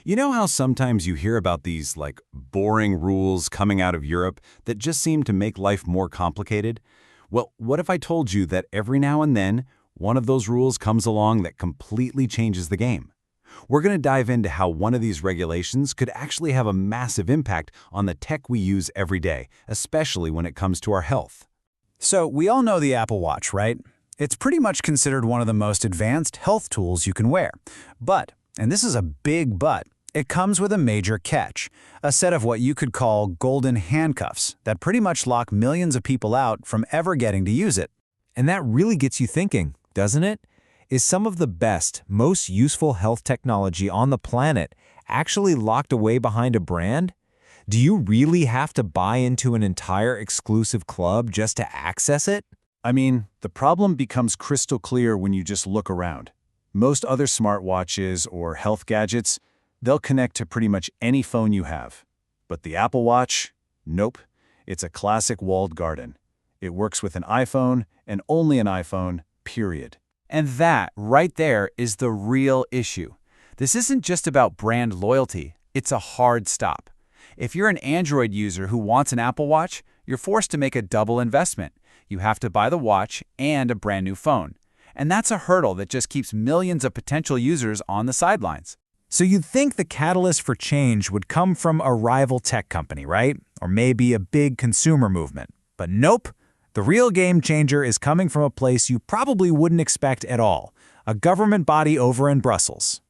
You know how sometimes you hear about these, boring rules coming out of Europe that just seem to make life more complicated? Well, what if I told you that every now and then, one of those rules comes along that completely changes the game? We're going to dive into how one of these regulations could actually have a massive impact on the tech we use every day, especially when it comes to our health. So we all know the Apple Watch, right? It's pretty much considered one of the most advanced health tools you can wear. But, and this is a big but, it comes with a major catch, a set of what you could call golden handcuffs that pretty much lock millions of people out from ever getting to use it. And that really gets you thinking, doesn't it? Is some of the best, most useful health technology on the planet actually locked away behind a brand? Do you really have to buy into an entire exclusive club just to access it? I mean, the problem becomes crystal clear when you just look around. Most other smartwatches or health gadgets, they'll connect to pretty much any phone you have. But the Apple Watch? Nope. It's a classic walled garden. It works with an iPhone and only an iPhone, period. And that, right there, is the real issue. This isn't just about brand loyalty, it's a hard stop. If you're an Android user who wants an Apple Watch, you're forced to make a double investment. You have to buy the watch and a brand new phone. And that's a hurdle that just keeps millions of potential users on the sidelines. So you'd think the catalyst for change would come from a rival tech company, right? Or maybe a big consumer movement. But nope. The real game changer is coming from a place you probably wouldn't expect at all, a government body over in Brussels.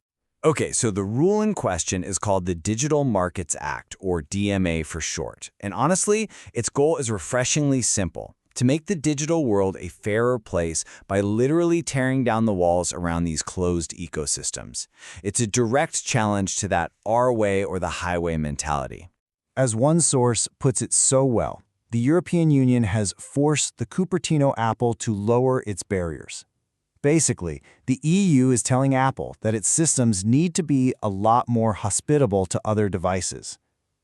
Okay, so the rule in question is called the Digital Markets Act, or DMA for short. And honestly, its goal is refreshingly simple: to make the digital world a fairer place by literally tearing down the walls around these closed ecosystems. It's a direct challenge to that our way or the highway mentality. As one source puts it so well, the European Union has forced the Cupertino Apple to lower its barriers. Basically, the EU is telling Apple that its systems need to be a lot more hospitable to other devices.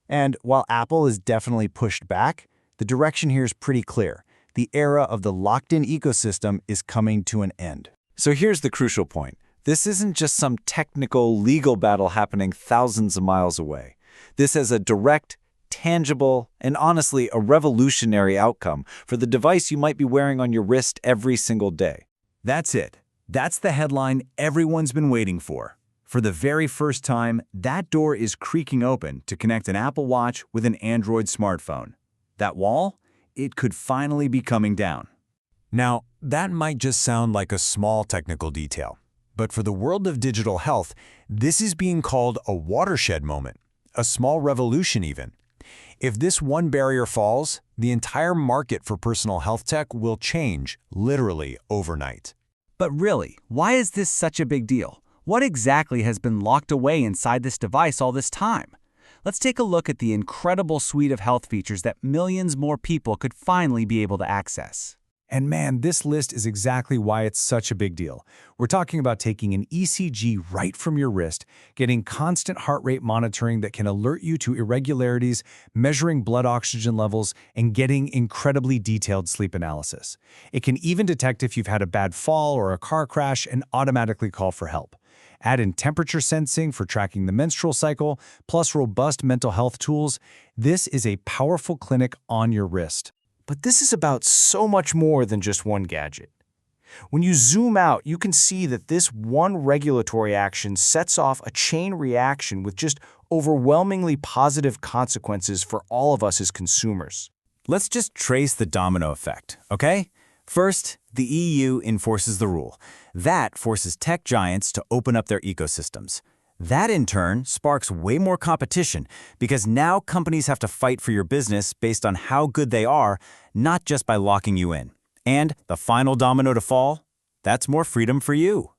And while Apple is definitely pushed back, the direction here is pretty clear. The era of the locked-in ecosystem is coming to an end. So here's the crucial point. This isn't just some technical, legal battle happening thousands of miles away. This has a direct, tangible, and honestly a revolutionary outcome for the device you might be wearing on your wrist every single day. That's it. That's the headline everyone's been waiting for. For the very first time, that door is creaking open to connect an Apple Watch with an Android smartphone. That wall? It could finally be coming down. Now, that might just sound like a small technical detail, but for the world of digital health, this is being called a watershed moment, a small revolution even. If this one barrier falls, the entire market for personal health tech will change, literally overnight. But really, why is this such a big deal? What exactly has been locked away inside this device all this time? Let's take a look at the incredible suite of health features that millions more people could finally be able to access. And man, this list is exactly why it's such a big deal. We're talking about taking an ECG right from your wrist, getting constant heart rate monitoring that can alert you to irregularities, measuring blood oxygen levels, and getting incredibly detailed sleep analysis. It can even detect if you've had a bad fall or a car crash and automatically call for help. Add in temperature sensing for tracking the menstrual cycle, plus robust mental health tools. This is a powerful clinic on your wrist. But this is about so much more than just one gadget. When you zoom out, you can see that this one regulatory action sets off a chain reaction with just overwhelmingly positive consequences for all of us as consumers. Let's just trace the domino effect, okay? First, the EU enforces the rule. That forces tech giants to open up their ecosystems. That, in turn, sparks way more competition because now companies have to fight for your business based on how good they are, not just by locking you in. And the final domino to fall? That's more freedom for you.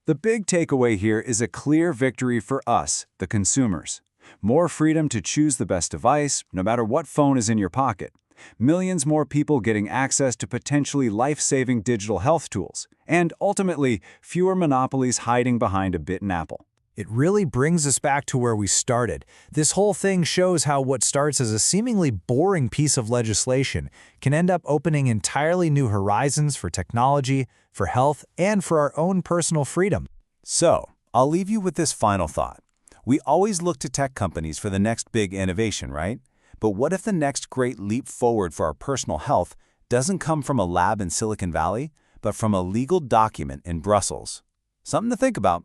The big takeaway here is a clear victory for us, the consumers. More freedom to choose the best device, no matter what phone is in your pocket. Millions more people getting access to potentially life-saving digital health tools. And ultimately, fewer monopolies hiding behind a bitten apple. It really brings us back to where we started. This whole thing shows how what starts as a seemingly boring piece of legislation can end up opening entirely new horizons for technology, for health, and for our own personal freedom. So, I'll leave you with this final thought. We always look to tech companies for the next big innovation, right? But what if the next great leap forward for our personal health doesn't come from a lab in Silicon Valley, but from a legal document in Brussels? Something to think about.